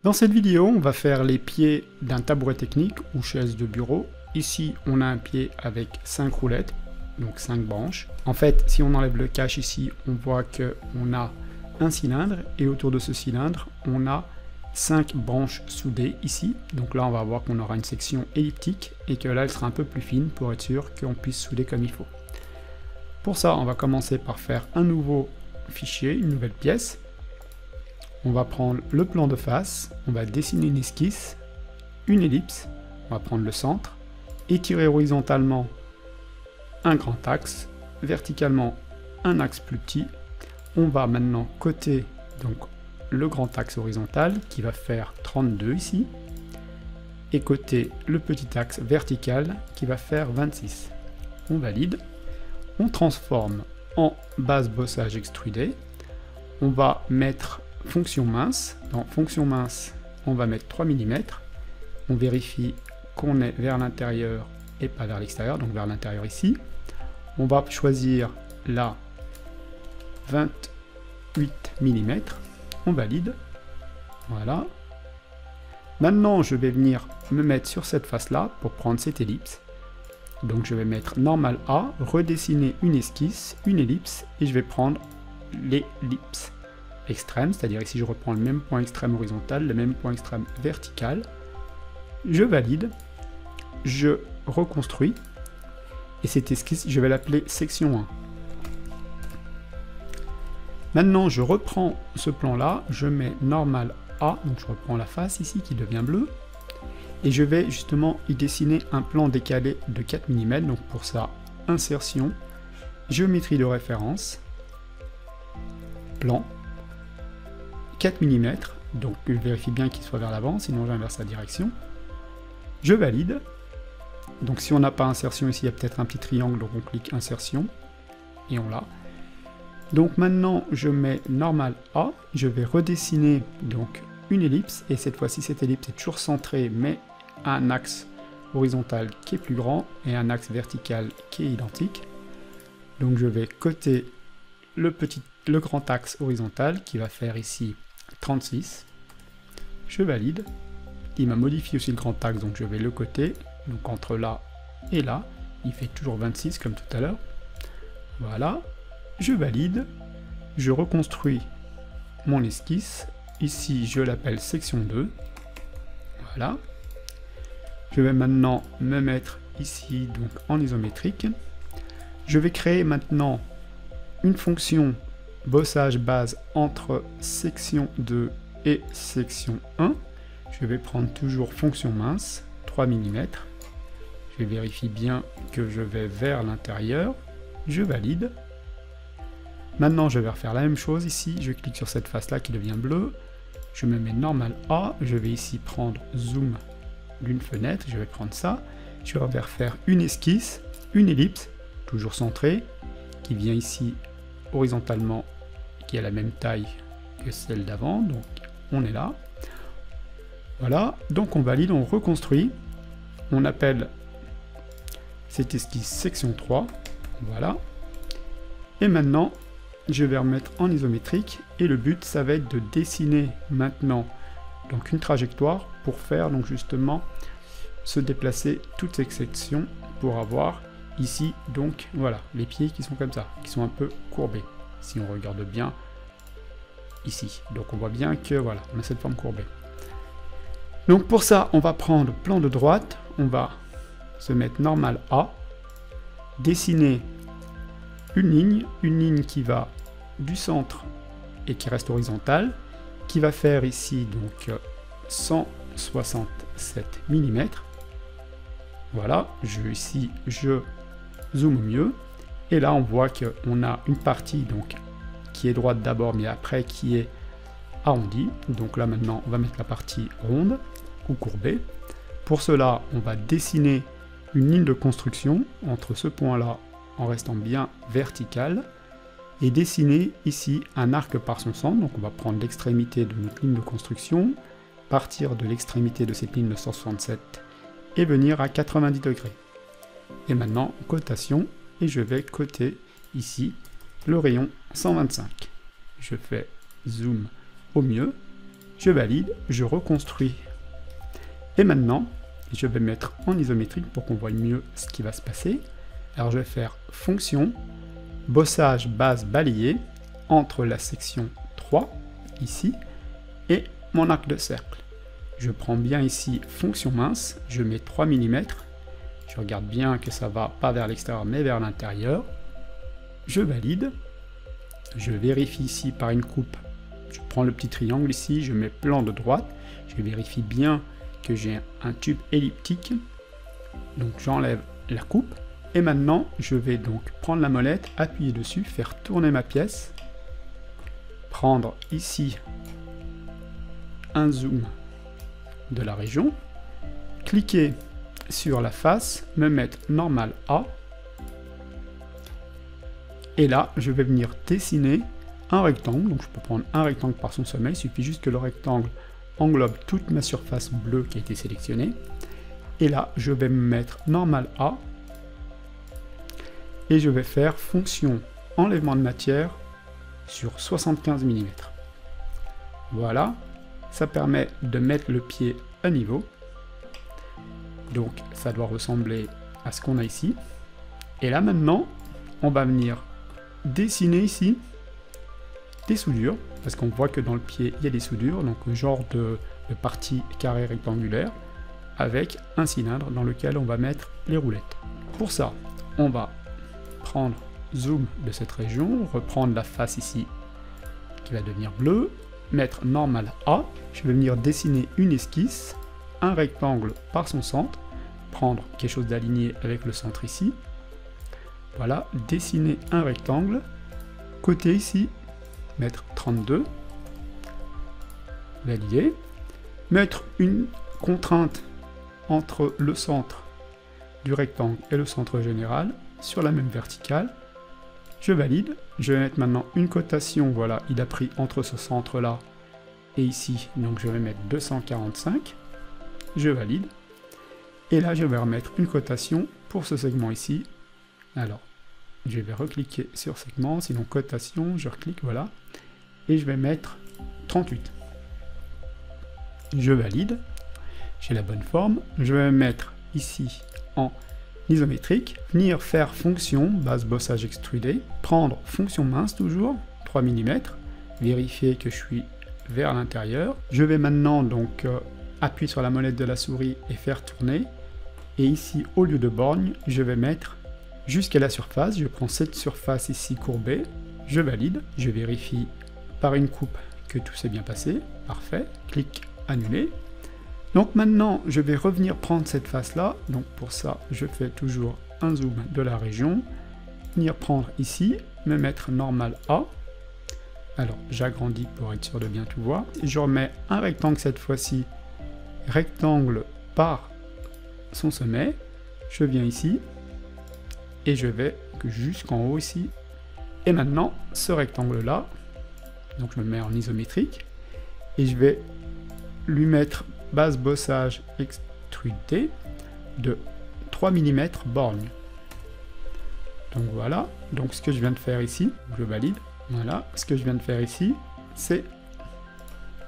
Dans cette vidéo, on va faire les pieds d'un tabouret technique ou chaise de bureau. Ici, on a un pied avec 5 roulettes, donc 5 branches. En fait, si on enlève le cache ici, on voit qu'on a un cylindre et autour de ce cylindre, on a 5 branches soudées ici. Donc là, on va voir qu'on aura une section elliptique et que là, elle sera un peu plus fine pour être sûr qu'on puisse souder comme il faut. Pour ça, on va commencer par faire un nouveau fichier, une nouvelle pièce. On va prendre le plan de face, on va dessiner une esquisse, une ellipse, on va prendre le centre, étirer horizontalement un grand axe, verticalement un axe plus petit. On va maintenant coter donc le grand axe horizontal qui va faire 32 ici, et coter le petit axe vertical qui va faire 26. On valide, on transforme en base bossage extrudé, on va mettre fonction mince. Dans fonction mince, on va mettre 3 mm. On vérifie qu'on est vers l'intérieur et pas vers l'extérieur, donc vers l'intérieur ici. On va choisir la 28 mm. On valide. Voilà. Maintenant, je vais venir me mettre sur cette face-là pour prendre cette ellipse. Donc je vais mettre normal A, redessiner une esquisse, une ellipse, et je vais prendre l'ellipse extrême, c'est-à-dire ici je reprends le même point extrême horizontal, le même point extrême vertical, je valide, je reconstruis, et cette esquisse, je vais l'appeler section 1. Maintenant, je reprends ce plan-là, je mets normal A, donc je reprends la face ici qui devient bleue, et je vais justement y dessiner un plan décalé de 4 mm, donc pour ça, insertion, géométrie de référence, plan, 4 mm, donc je vérifie bien qu'il soit vers l'avant, sinon j'inverse la direction. Je valide. Donc si on n'a pas insertion ici, il y a peut-être un petit triangle, donc on clique insertion, et on l'a. Donc maintenant, je mets normal A, je vais redessiner donc une ellipse, et cette fois-ci, cette ellipse est toujours centrée, mais un axe horizontal qui est plus grand, et un axe vertical qui est identique. Donc je vais coter le grand axe horizontal, qui va faire ici 36, je valide, il m'a modifié aussi le grand axe, donc je vais le coter, donc entre là et là, il fait toujours 26 comme tout à l'heure, voilà, je valide, je reconstruis mon esquisse, ici je l'appelle section 2, voilà, je vais maintenant me mettre ici donc en isométrique, je vais créer maintenant une fonction bossage base entre section 2 et section 1. Je vais prendre toujours fonction mince, 3 mm. Je vérifie bien que je vais vers l'intérieur. Je valide. Maintenant, je vais refaire la même chose ici. Je clique sur cette face-là qui devient bleue. Je me mets normal A. Je vais ici prendre zoom d'une fenêtre. Je vais prendre ça. Je vais refaire une esquisse, une ellipse, toujours centrée, qui vient ici horizontalement, qui a la même taille que celle d'avant, donc on est là. Voilà, donc on valide, on reconstruit, on appelle cette esquisse section 3, voilà. Et maintenant, je vais remettre en isométrique, et le but, ça va être de dessiner maintenant donc une trajectoire pour faire donc justement se déplacer toutes ces sections pour avoir ici donc voilà les pieds qui sont comme ça, qui sont un peu courbés. Si on regarde bien ici, donc on voit bien que voilà, on a cette forme courbée. Donc pour ça, on va prendre plan de droite, on va se mettre normal A, dessiner une ligne qui va du centre et qui reste horizontale, qui va faire ici donc 167 mm. Voilà, ici je zoome au mieux. Et là, on voit qu'on a une partie donc, qui est droite d'abord, mais après qui est arrondie. Donc là, maintenant, on va mettre la partie ronde ou courbée. Pour cela, on va dessiner une ligne de construction entre ce point-là, en restant bien vertical, et dessiner ici un arc par son centre. Donc on va prendre l'extrémité de notre ligne de construction, partir de l'extrémité de cette ligne de 167 et venir à 90 degrés. Et maintenant, cotation. Et je vais coter ici le rayon 125. Je fais zoom au mieux je valide, je reconstruis. Et maintenant, je vais mettre en isométrique pour qu'on voie mieux ce qui va se passer. Alors je vais faire fonction, bossage base balayé entre la section 3, ici, et mon arc de cercle. Je prends bien ici fonction mince, je mets 3 mm, je regarde bien que ça va pas vers l'extérieur mais vers l'intérieur. Je valide, je vérifie ici par une coupe, je prends le petit triangle ici, je mets plan de droite, je vérifie bien que j'ai un tube elliptique, donc j'enlève la coupe, et maintenant je vais donc prendre la molette, appuyer dessus, faire tourner ma pièce, prendre ici un zoom de la région, cliquer sur la face, me mettre normal A, et là je vais venir dessiner un rectangle, donc je peux prendre un rectangle par son sommet, il suffit juste que le rectangle englobe toute ma surface bleue qui a été sélectionnée, et là je vais me mettre normal A, et je vais faire fonction enlèvement de matière sur 75 mm. Voilà, ça permet de mettre le pied à niveau, donc ça doit ressembler à ce qu'on a ici, et là maintenant on va venir dessiner ici des soudures, parce qu'on voit que dans le pied il y a des soudures, donc le genre de partie carrée rectangulaire avec un cylindre dans lequel on va mettre les roulettes. Pour ça, on va prendre zoom de cette région, reprendre la face ici qui va devenir bleue, mettre normal A, je vais venir dessiner une esquisse, un rectangle par son centre, prendre quelque chose d'aligné avec le centre ici, voilà, dessiner un rectangle, côté ici, mettre 32, valider, mettre une contrainte entre le centre du rectangle et le centre général sur la même verticale, je valide, je vais mettre maintenant une cotation, voilà, il a pris entre ce centre là et ici, donc je vais mettre 245, je valide, et là je vais remettre une cotation pour ce segment ici, alors je vais recliquer sur segment, sinon cotation, je reclique, voilà, et je vais mettre 38. Je valide, j'ai la bonne forme, je vais mettre ici en isométrique, venir faire fonction, base bossage extrudé, prendre fonction mince toujours, 3 mm, vérifier que je suis vers l'intérieur. Je vais maintenant donc appuyer sur la molette de la souris et faire tourner, et ici au lieu de borgne, je vais mettre jusqu'à la surface, je prends cette surface ici courbée, je valide, je vérifie par une coupe que tout s'est bien passé, parfait, clic annuler. Donc maintenant je vais revenir prendre cette face là, donc pour ça je fais toujours un zoom de la région, venir prendre ici, me mettre normal A, alors j'agrandis pour être sûr de bien tout voir, et je remets un rectangle cette fois-ci, rectangle par son sommet, je viens ici, et je vais jusqu'en haut ici, et maintenant ce rectangle là, donc je me mets en isométrique, et je vais lui mettre base bossage extrudé de 3 mm borgne. Donc voilà, donc ce que je viens de faire ici, je valide, voilà, ce que je viens de faire ici, c'est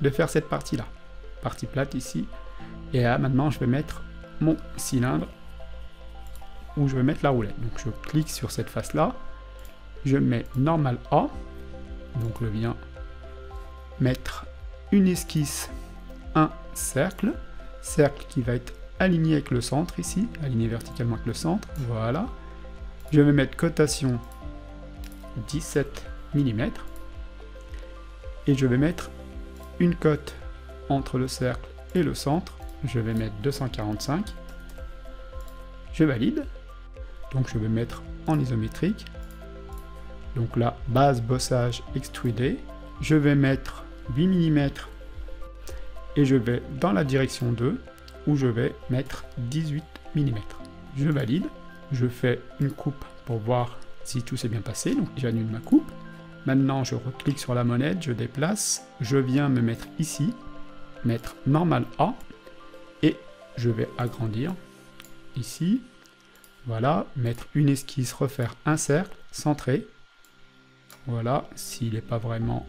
de faire cette partie-là, partie plate ici, et là maintenant je vais mettre mon cylindre où je vais mettre la roulette. Donc je clique sur cette face-là, je mets normal A, donc je viens mettre une esquisse, un cercle, cercle qui va être aligné avec le centre ici, aligné verticalement avec le centre, voilà. Je vais mettre cotation 17 mm, et je vais mettre une cote entre le cercle et le centre, je vais mettre 245, je valide, donc je vais mettre en isométrique, donc là, base bossage extrudé, je vais mettre 8 mm, et je vais dans la direction 2, où je vais mettre 18 mm. Je valide, je fais une coupe pour voir si tout s'est bien passé, donc j'annule ma coupe. Maintenant je reclique sur la molette, je déplace, je viens me mettre ici, mettre normal A, et je vais agrandir ici, voilà, mettre une esquisse, refaire un cercle, centré, voilà, s'il n'est pas vraiment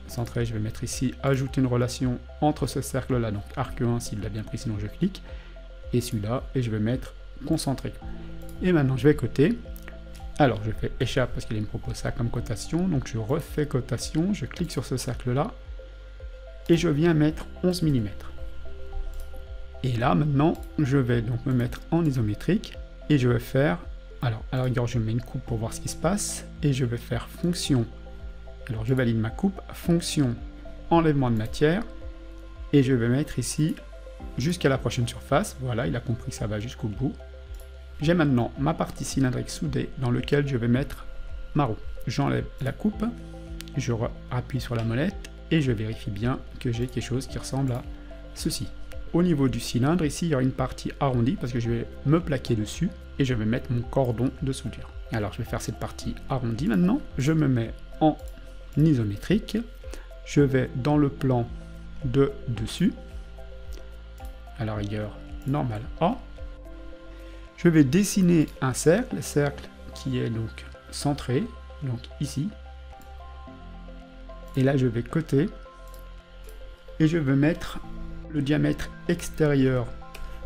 centré, je vais mettre ici, ajouter une relation entre ce cercle-là, donc arc 1 s'il l'a bien pris, sinon je clique, et celui-là, et je vais mettre concentré. Et maintenant je vais coter. Alors je fais échappe parce qu'il me propose ça comme cotation, donc je refais cotation, je clique sur ce cercle-là, et je viens mettre 11 mm. Et là maintenant, je vais donc me mettre en isométrique, et je vais faire, alors à la rigueur je mets une coupe pour voir ce qui se passe, et je vais faire fonction, alors je valide ma coupe, fonction enlèvement de matière, et je vais mettre ici jusqu'à la prochaine surface, voilà, il a compris que ça va jusqu'au bout. J'ai maintenant ma partie cylindrique soudée dans laquelle je vais mettre ma roue. J'enlève la coupe, je appuie sur la molette et je vérifie bien que j'ai quelque chose qui ressemble à ceci. Au niveau du cylindre, ici il y aura une partie arrondie parce que je vais me plaquer dessus et je vais mettre mon cordon de soudure. Alors je vais faire cette partie arrondie maintenant. Je me mets en isométrique, je vais dans le plan de dessus, à la rigueur normal A. Je vais dessiner un cercle qui est donc centré, donc ici. Et là je vais coter et je vais mettre le diamètre extérieur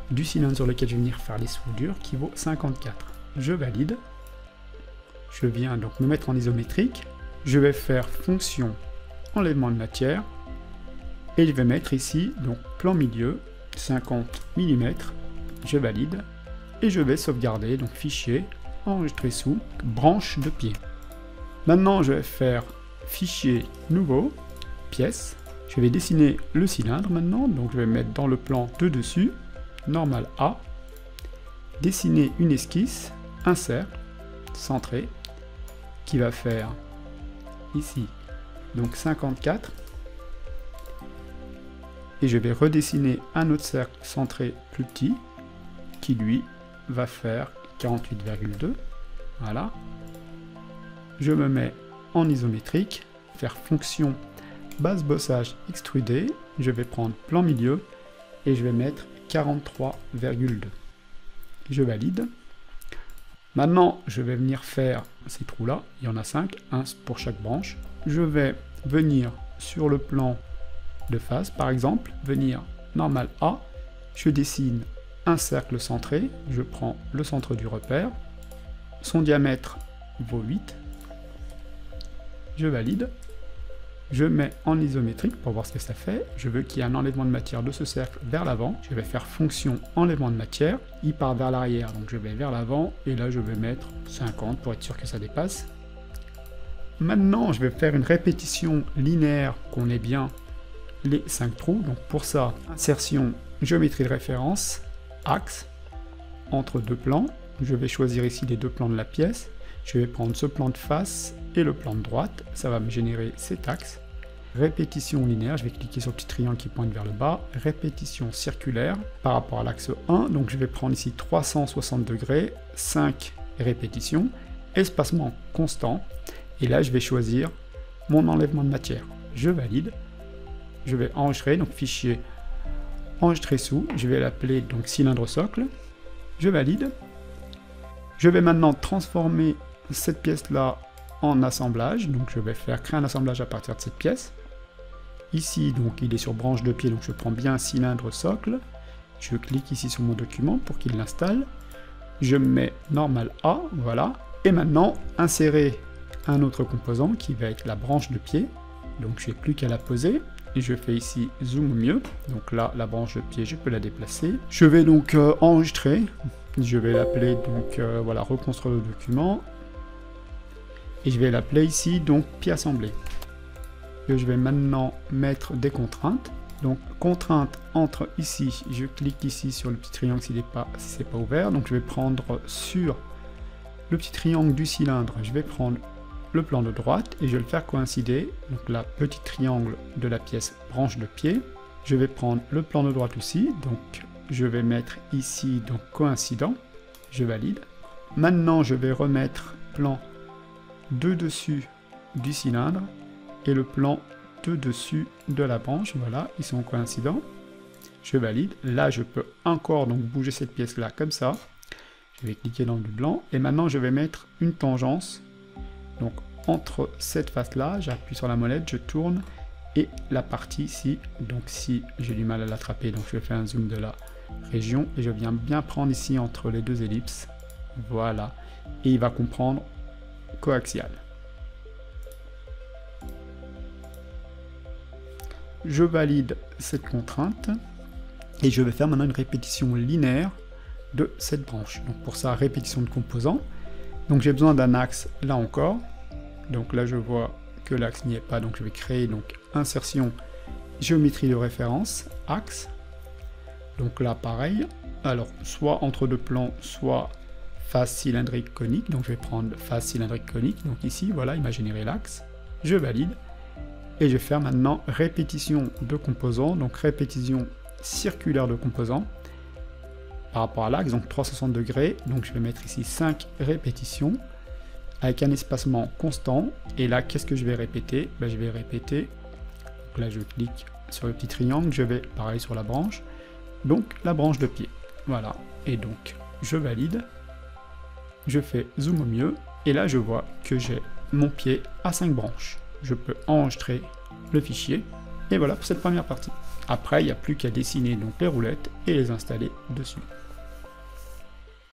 du cylindre sur lequel je vais venir faire les soudures qui vaut 54. Je valide. Je viens donc me mettre en isométrique. Je vais faire fonction enlèvement de matière et je vais mettre ici donc plan milieu 50 mm. Je valide. Et je vais sauvegarder, donc fichier, enregistrer sous, branche de pied. Maintenant je vais faire fichier nouveau, pièce. Je vais dessiner le cylindre maintenant, donc je vais mettre dans le plan de dessus, normal A, dessiner une esquisse, un cercle, centré, qui va faire ici, donc 54. Et je vais redessiner un autre cercle centré plus petit, qui lui va faire 48,2, voilà. Je me mets en isométrique, faire fonction base bossage extrudé, je vais prendre plan milieu et je vais mettre 43,2. Je valide. Maintenant, je vais venir faire ces trous-là, il y en a 5, un pour chaque branche. Je vais venir sur le plan de face, par exemple, venir normal A, je dessine un cercle centré, je prends le centre du repère, son diamètre vaut 8, je valide, je mets en isométrique pour voir ce que ça fait, je veux qu'il y ait un enlèvement de matière de ce cercle vers l'avant, je vais faire fonction enlèvement de matière, il part vers l'arrière, donc je vais vers l'avant, et là je vais mettre 50 pour être sûr que ça dépasse. Maintenant je vais faire une répétition linéaire qu'on ait bien les 5 trous, donc pour ça, insertion, géométrie de référence, axe, entre deux plans, je vais choisir ici les deux plans de la pièce, je vais prendre ce plan de face et le plan de droite, ça va me générer cet axe, répétition linéaire, je vais cliquer sur le petit triangle qui pointe vers le bas, répétition circulaire par rapport à l'axe 1, donc je vais prendre ici 360 degrés, 5 répétitions, espacement constant, et là je vais choisir mon enlèvement de matière, je valide, je vais enregistrer, donc fichier enregistrer sous, je vais l'appeler donc cylindre socle, je valide. Je vais maintenant transformer cette pièce là en assemblage, donc je vais faire créer un assemblage à partir de cette pièce. Ici donc il est sur branche de pied, donc je prends bien cylindre socle, je clique ici sur mon document pour qu'il l'installe, je mets normal A, voilà, et maintenant insérer un autre composant qui va être la branche de pied, donc je n'ai plus qu'à la poser. Et je fais ici zoom au mieux, donc là la branche de pied je peux la déplacer. Je vais donc enregistrer, je vais l'appeler donc voilà, reconstruire le document, et je vais l'appeler ici donc pied assemblé. Et je vais maintenant mettre des contraintes, donc contrainte entre ici, je clique ici sur le petit triangle si c'est pas ouvert, donc je vais prendre sur le petit triangle du cylindre, je vais prendre le plan de droite et je vais le faire coïncider, donc la petit triangle de la pièce branche de pied. Je vais prendre le plan de droite aussi, donc je vais mettre ici donc coïncident, je valide. Maintenant je vais remettre plan de dessus du cylindre et le plan de dessus de la branche, voilà, ils sont coïncidents. Je valide, là je peux encore donc bouger cette pièce là comme ça. Je vais cliquer dans le blanc et maintenant je vais mettre une tangence. Donc entre cette face là, j'appuie sur la molette, je tourne et la partie ici. Donc si j'ai du mal à l'attraper, donc je fais un zoom de la région et je viens bien prendre ici entre les deux ellipses. Voilà. Et il va comprendre coaxial. Je valide cette contrainte et je vais faire maintenant une répétition linéaire de cette branche. Donc pour ça, répétition de composants. Donc j'ai besoin d'un axe là encore. Donc là je vois que l'axe n'y est pas, donc je vais créer donc insertion, géométrie de référence, axe. Donc là pareil, alors soit entre deux plans, soit face cylindrique conique. Donc je vais prendre face cylindrique conique. Donc ici voilà, il m'a généré l'axe. Je valide. Et je vais faire maintenant répétition de composants, donc répétition circulaire de composants par rapport à l'axe, donc 360 degrés. Donc je vais mettre ici 5 répétitions avec un espacement constant. Et là, qu'est-ce que je vais répéter? Je vais répéter, donc là je clique sur le petit triangle, je vais pareil sur la branche, donc la branche de pied. Voilà, et donc je valide, je fais zoom au mieux, et là je vois que j'ai mon pied à 5 branches. Je peux enregistrer le fichier, et voilà pour cette première partie. Après, il n'y a plus qu'à dessiner donc les roulettes et les installer dessus.